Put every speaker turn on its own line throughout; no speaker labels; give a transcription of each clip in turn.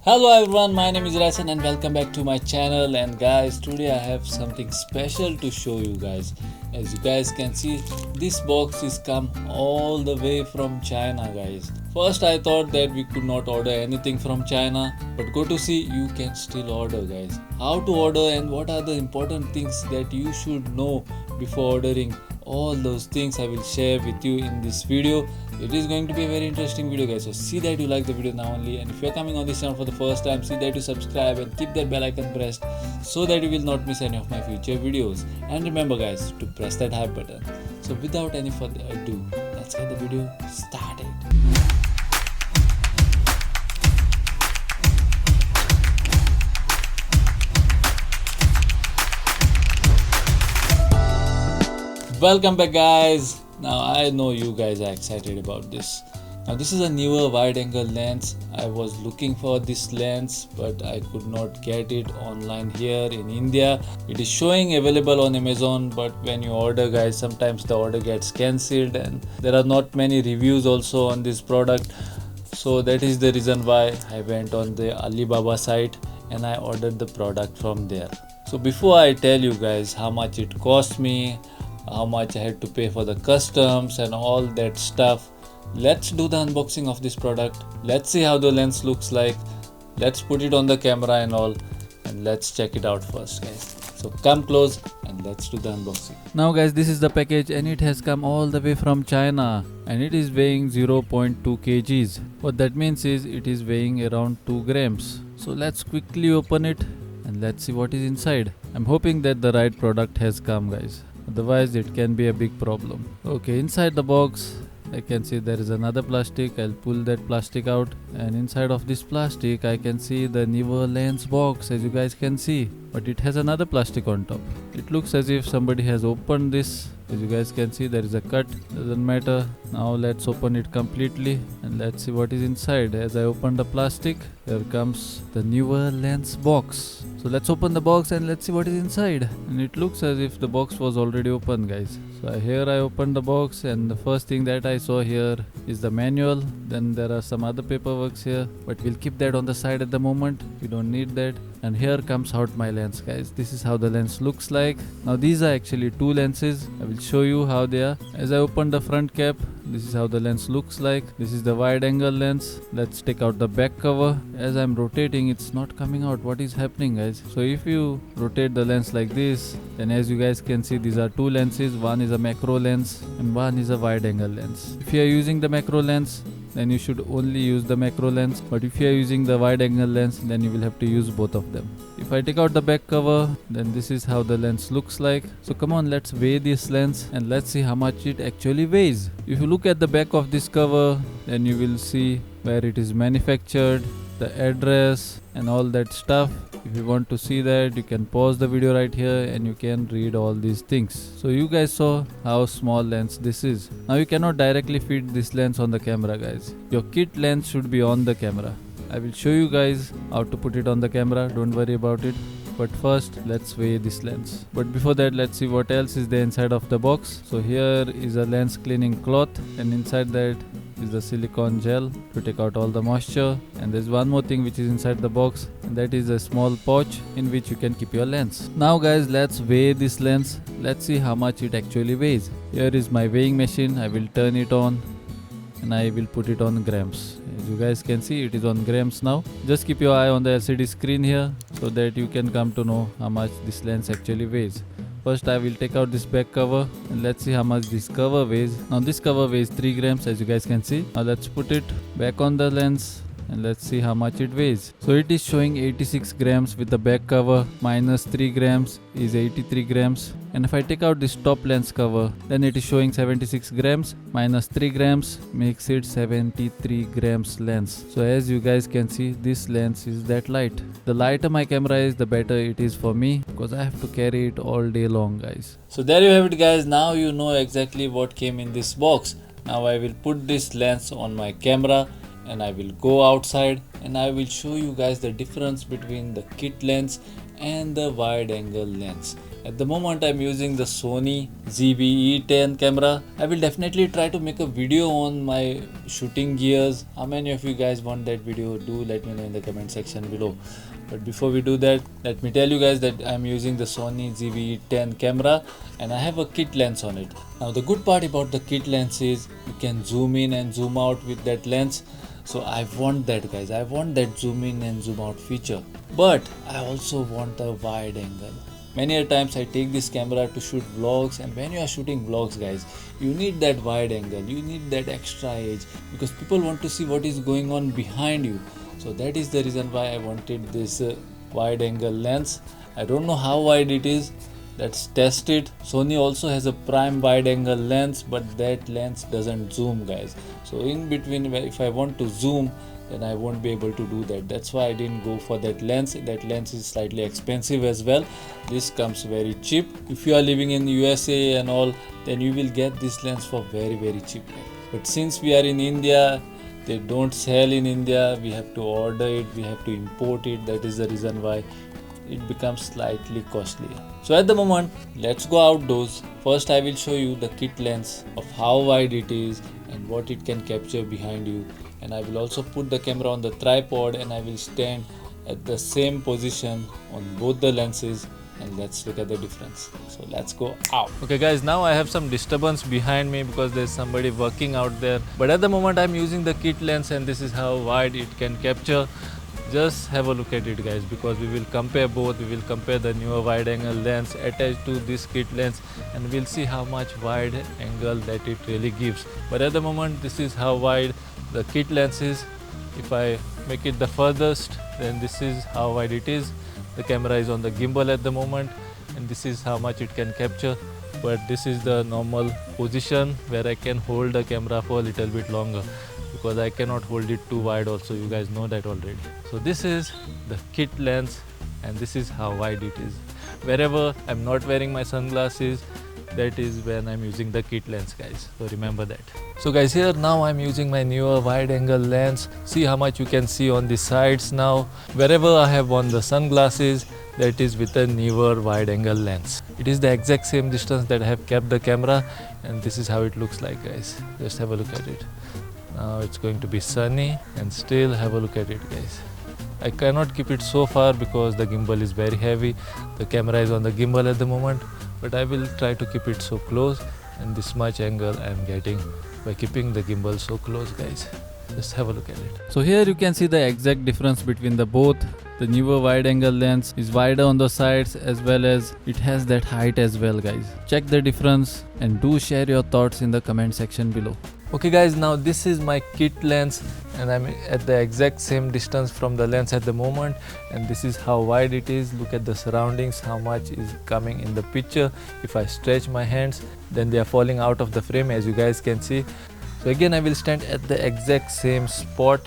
Hello everyone, my name is Ryson and welcome back to my channel. And guys, today I have something special to show you guys. As you guys can see, this box is come all the way from China, guys. First I thought that we could not order anything from China, but go to see you can still order, guys. How to order and what are the important things that you should know before ordering, all those things I will share with you in this video. It is going to be a very interesting video, guys, so see that you like the video now only, and if you are coming on this channel for the first time, see that you subscribe and keep that bell icon pressed so that you will not miss any of my future videos. And remember guys, to press that hype button. So without any further ado, let's get the video started. Welcome back guys. Now I know you guys are excited about this. Now this is a newer wide angle lens. I was looking for this lens but I could not get it online here in India. It is showing available on Amazon, but when you order guys, sometimes the order gets cancelled and there are not many reviews also on this product. So that is the reason why I went on the Alibaba site and I ordered the product from there. So before I tell you guys how much it cost me, how much I had to pay for the customs and all that stuff, let's do the unboxing of this product. Let's see how the lens looks like. Let's put it on the camera and all, and let's check it out first guys. So come close and let's do the unboxing. Now guys, this is the package and it has come all the way from China and it is weighing 0.2 kgs. What that means is it is weighing around 2 grams. So let's quickly open it and let's see what is inside. I'm hoping that the right product has come guys. Otherwise it can be a big problem. Okay, inside the box I can see there is another plastic. I'll pull that plastic out, and inside of this plastic I can see the Neewer lens box, as you guys can see, but it has another plastic on top. It looks as if somebody has opened this. As you guys can see, there is a cut, doesn't matter. Now let's open it completely and let's see what is inside. As I open the plastic, here comes the Neewer lens box. So let's open the box and let's see what is inside. And it looks as if the box was already open guys. So here I opened the box and the first thing that I saw here is the manual. Then there are some other paperworks here, but we'll keep that on the side at the moment. We don't need that. And here comes out my lens guys. This is how the lens looks like. Now these are actually two lenses. I will show you how they are. As I open the front cap, this is how the lens looks like. This is the wide angle lens. Let's take out the back cover. As I'm rotating, it's not coming out. What is happening guys? So if you rotate the lens like this, then as you guys can see, these are two lenses. One is a macro lens and one is a wide angle lens. If you are using the macro lens, then you should only use the macro lens, but if you are using the wide angle lens, then you will have to use both of them. If I take out the back cover, then this is how the lens looks like. So come on, let's weigh this lens and let's see how much it actually weighs. If you look at the back of this cover, then you will see where it is manufactured, the address and all that stuff. If you want to see that, you can pause the video right here and you can read all these things. So you guys saw how small lens this is. Now you cannot directly fit this lens on the camera guys. Your kit lens should be on the camera. I will show you guys how to put it on the camera, don't worry about it. But first let's weigh this lens. But before that, let's see what else is there inside of the box. So here is a lens cleaning cloth, and inside that is the silicone gel to take out all the moisture. And there's one more thing which is inside the box, and that is a small pouch in which you can keep your lens. Now guys, let's weigh this lens. Let's see how much it actually weighs. Here is my weighing machine. I will turn it on and I will put it on grams. As you guys can see, it is on grams now. Just keep your eye on the LCD screen here so that you can come to know how much this lens actually weighs. First I will take out this back cover and let's see how much this cover weighs. Now this cover weighs 3 grams, as you guys can see. Now let's put it back on the lens and let's see how much it weighs. So it is showing 86 grams with the back cover, minus 3 grams is 83 grams. And if I take out this top lens cover, then it is showing 76 grams, minus 3 grams makes it 73 grams lens. So as you guys can see, this lens is that light. The lighter my camera is, the better it is for me, because I have to carry it all day long guys. So there you have it guys. Now you know exactly what came in this box. Now I will put this lens on my camera and I will go outside and I will show you guys the difference between the kit lens and the wide angle lens. At the moment I'm using the Sony ZV-E10 camera. I will definitely try to make a video on my shooting gears. How many of you guys want that video? Do let me know in the comment section below. But before we do that, let me tell you guys that I'm using the Sony ZV-E10 camera and I have a kit lens on it. Now the good part about the kit lens is you can zoom in and zoom out with that lens. So I want that, guys. I want that zoom in and zoom out feature. But I also want a wide angle. Many a times I take this camera to shoot vlogs, and when you are shooting vlogs, guys, you need that wide angle, you need that extra edge, because people want to see what is going on behind you. So that is the reason why I wanted this wide angle lens. I don't know how wide it is. Let's test it. Sony also has a prime wide angle lens, but that lens doesn't zoom, guys. So in between, if I want to zoom, then I won't be able to do that. That's why I didn't go for that lens. That lens is slightly expensive as well. This comes very cheap. If you are living in USA and all, then you will get this lens for very cheap. But since we are in India, they don't sell in India. We have to order it, we have to import it. That is the reason why it becomes slightly costly. So at the moment, let's go outdoors. First I will show you the kit lens of how wide it is and what it can capture behind you. And I will also put the camera on the tripod and I will stand at the same position on both the lenses, and let's look at the difference. So let's go out. Okay guys, now I have some disturbance behind me because there's somebody working out there. But at the moment I'm using the kit lens and this is how wide it can capture. Just have a look at it, guys, because we will compare both. We will compare the newer wide angle lens attached to this kit lens and we'll see how much wide angle that it really gives. But at the moment this is how wide the kit lens is. If I make it the furthest, then this is how wide it is. The camera is on the gimbal at the moment and this is how much it can capture. But this is the normal position where I can hold the camera for a little bit longer, because I cannot hold it too wide also. You guys know that already. So this is the kit lens and this is how wide it is. Wherever I'm not wearing my sunglasses, that is when I'm using the kit lens, guys. So remember that. So guys, here now I'm using my newer wide angle lens. See how much you can see on the sides now. Wherever I have on the sunglasses, that is with a newer wide angle lens. It is the exact same distance that I have kept the camera, and this is how it looks like, guys. Just have a look at it. Now it's going to be sunny and still have a look at it, guys. I cannot keep it so far because the gimbal is very heavy. The camera is on the gimbal at the moment, but I will try to keep it so close, and this much angle I am getting by keeping the gimbal so close, guys. Just have a look at it. So here you can see the exact difference between the both. The newer wide angle lens is wider on the sides as well as it has that height as well, guys. Check the difference and do share your thoughts in the comment section below. Okay guys, now this is my kit lens and I'm at the exact same distance from the lens at the moment, and this is how wide it is. Look at the surroundings, how much is coming in the picture. If I stretch my hands, then they are falling out of the frame, as you guys can see. So again, I will stand at the exact same spot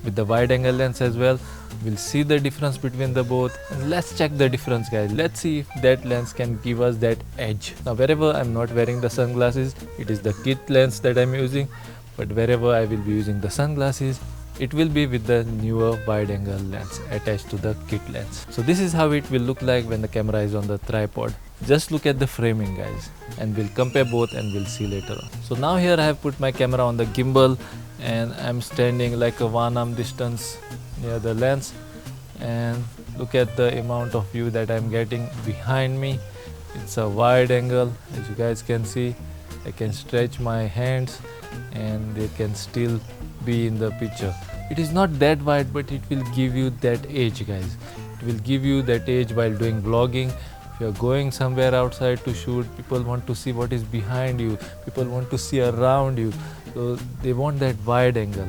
with the wide angle lens as well. We'll see the difference between the both, and let's check the difference, guys. Let's see if that lens can give us that edge. Now wherever I'm not wearing the sunglasses, it is the kit lens that I'm using, but wherever I will be using the sunglasses, it will be with the newer wide angle lens attached to the kit lens. So this is how it will look like when the camera is on the tripod. Just look at the framing, guys, and we'll compare both and we'll see later on. So now here I have put my camera on the gimbal and I'm standing like a one arm distance near the lens, and look at the amount of view that I'm getting behind me. It's a wide angle, as you guys can see. I can stretch my hands and they can still be in the picture. It is not that wide, but it will give you that edge, guys. It will give you that edge while doing vlogging. If you are going somewhere outside to shoot, people want to see what is behind you, people want to see around you, so they want that wide angle.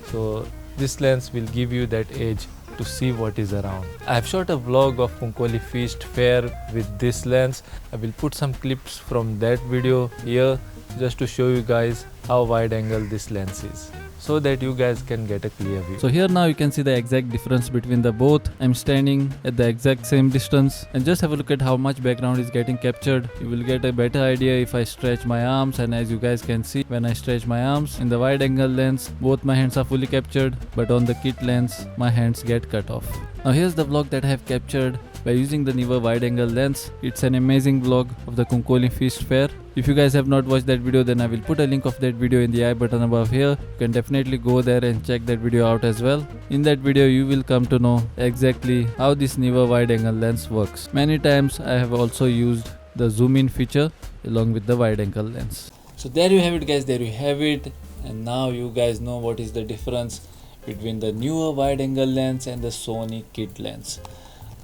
So this lens will give you that edge to see what is around. I have shot a vlog of Punkoli Feast Fair with this lens. I will put some clips from that video here just to show you guys how wide angle this lens is, so that you guys can get a clear view. So here now you can see the exact difference between the both. I'm standing at the exact same distance, and just have a look at how much background is getting captured. You will get a better idea if I stretch my arms, and as you guys can see, when I stretch my arms in the wide angle lens, both my hands are fully captured, but on the kit lens my hands get cut off. Now here's the vlog that I have captured by using the Neewer wide angle lens. It's an amazing vlog of the Kunkoli Feast Fair. If you guys have not watched that video, then I will put a link of that video in the I button above here. You can definitely go there and check that video out as well. In that video you will come to know exactly how this Neewer wide angle lens works. Many times I have also used the zoom in feature along with the wide angle lens. So there you have it guys, there you have it. And now you guys know what is the difference between the Neewer wide angle lens and the Sony kit lens.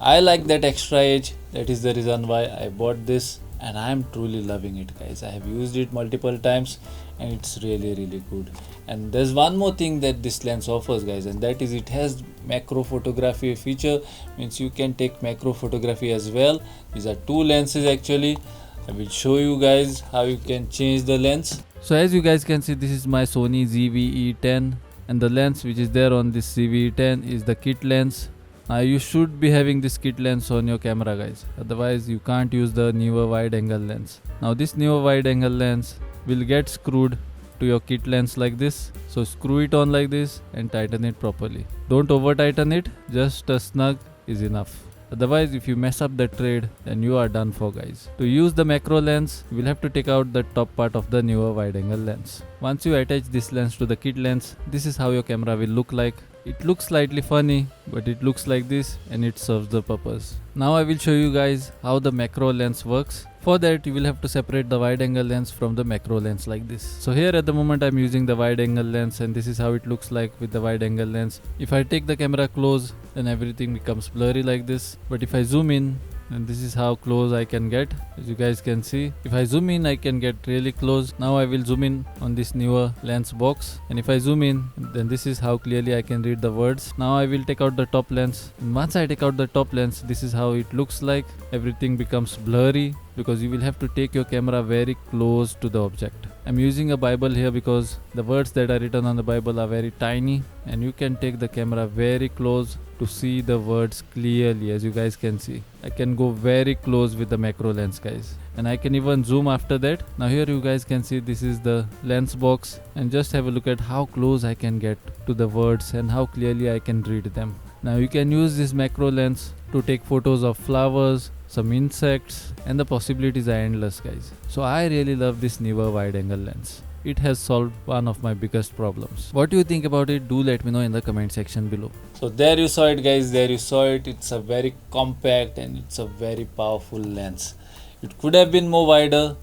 I like that extra edge, that is the reason why I bought this, and I am truly loving it guys. I have used it multiple times and it's really good. And there's one more thing that this lens offers guys, and that is it has macro photography feature, means you can take macro photography as well. These are two lenses actually. I will show you guys how you can change the lens. So as you guys can see, this is my Sony ZV-E10, and the lens which is there on this ZV-E10 is the kit lens. You should be having this kit lens on your camera guys, otherwise you can't use the Neewer wide angle lens. Now this Neewer wide angle lens will get screwed to your kit lens like this. So screw it on like this and tighten it properly. Don't over tighten it, just a snug is enough. Otherwise if you mess up the trade, then you are done for guys. To use the macro lens, you will have to take out the top part of the Neewer wide angle lens. Once you attach this lens to the kit lens, this is how your camera will look like. It looks slightly funny, but it looks like this and it serves the purpose. Now I will show you guys how the macro lens works. For that you will have to separate the wide angle lens from the macro lens like this. So here at the moment I'm using the wide angle lens, and this is how it looks like with the wide angle lens. If I take the camera close, then everything becomes blurry like this. But if I zoom in, and this is how close I can get. As you guys can see, if I zoom in I can get really close. Now I will zoom in on this Neewer lens box, and if I zoom in, then this is how clearly I can read the words. Now I will take out the top lens, and once I take out the top lens, this is how it looks like. Everything becomes blurry because you will have to take your camera very close to the object. I'm using a Bible here because the words that are written on the Bible are very tiny, and you can take the camera very close to see the words clearly. As you guys can see, I can go very close with the macro lens guys, and I can even zoom after that. Now here you guys can see this is the lens box, and just have a look at how close I can get to the words and how clearly I can read them. Now you can use this macro lens to take photos of flowers, some insects, and the possibilities are endless guys. So I really love this Neewer wide angle lens. It has solved one of my biggest problems. What do you think about it? Do let me know in the comment section below. So there you saw it guys, there you saw it. It's a very compact and it's a very powerful lens. It could have been more wider,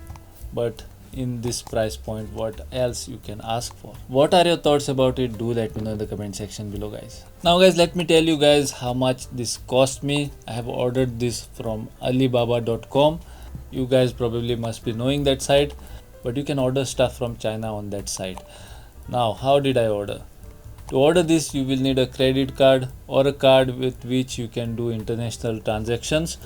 but in this price point, what else you can ask for? What are your thoughts about it? Do let me know in the comment section below guys. Now guys, let me tell you guys how much this cost me. I have ordered this from Alibaba.com. You guys probably must be knowing that site, but you can order stuff from China on that site. Now how did I order? To order this you will need a credit card or a card with which you can do international transactions.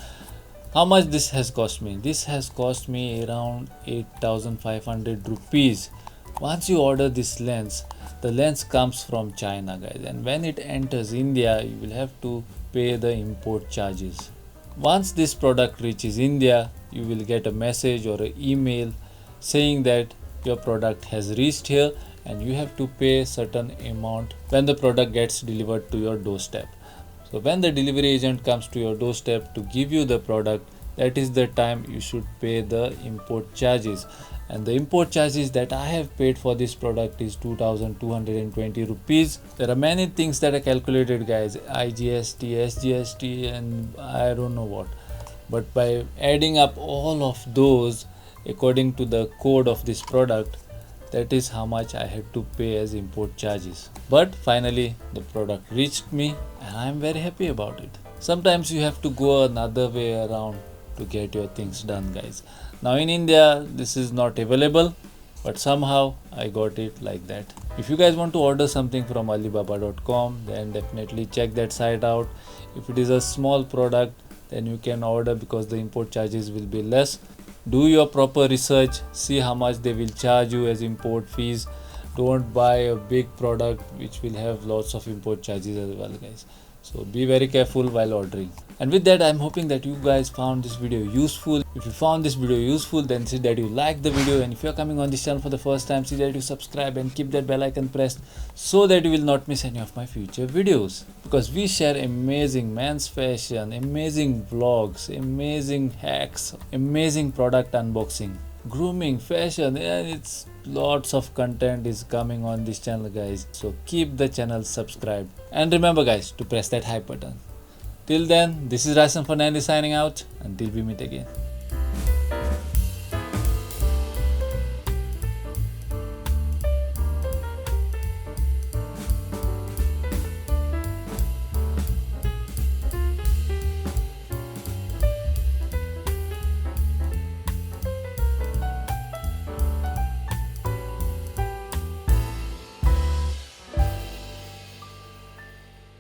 How much this has cost me? This has cost me around 8,500 rupees. Once you order this lens, the lens comes from China guys, and when it enters India you will have to pay the import charges. Once this product reaches India, you will get a message or an email saying that your product has reached here and you have to pay a certain amount when the product gets delivered to your doorstep. So when the delivery agent comes to your doorstep to give you the product, that is the time you should pay the import charges. And the import charges that I have paid for this product is 2,220 rupees. There are many things that are calculated guys, IGST, SGST, and I don't know what. But by adding up all of those according to the code of this product, that is how much I had to pay as import charges. But finally the product reached me and I am very happy about it. Sometimes you have to go another way around to get your things done guys. Now in India this is not available, but somehow I got it like that. If you guys want to order something from Alibaba.com, then definitely check that site out. If it is a small product, then you can order because the import charges will be less. Do your proper research, see how much they will charge you as import fees. Don't buy a big product which will have lots of import charges as well guys. So be very careful while ordering. And with that, I'm hoping that you guys found this video useful. If you found this video useful, then see that you like the video, and if you're coming on this channel for the first time, see that you subscribe and keep that bell icon pressed so that you will not miss any of my future videos, because we share amazing men's fashion, amazing vlogs, amazing hacks, amazing product unboxing, grooming, fashion, and it's lots of content is coming on this channel, guys. So keep the channel subscribed, and remember guys to press that hype button. Till then, this is Ryson Fernandes signing out until we meet again.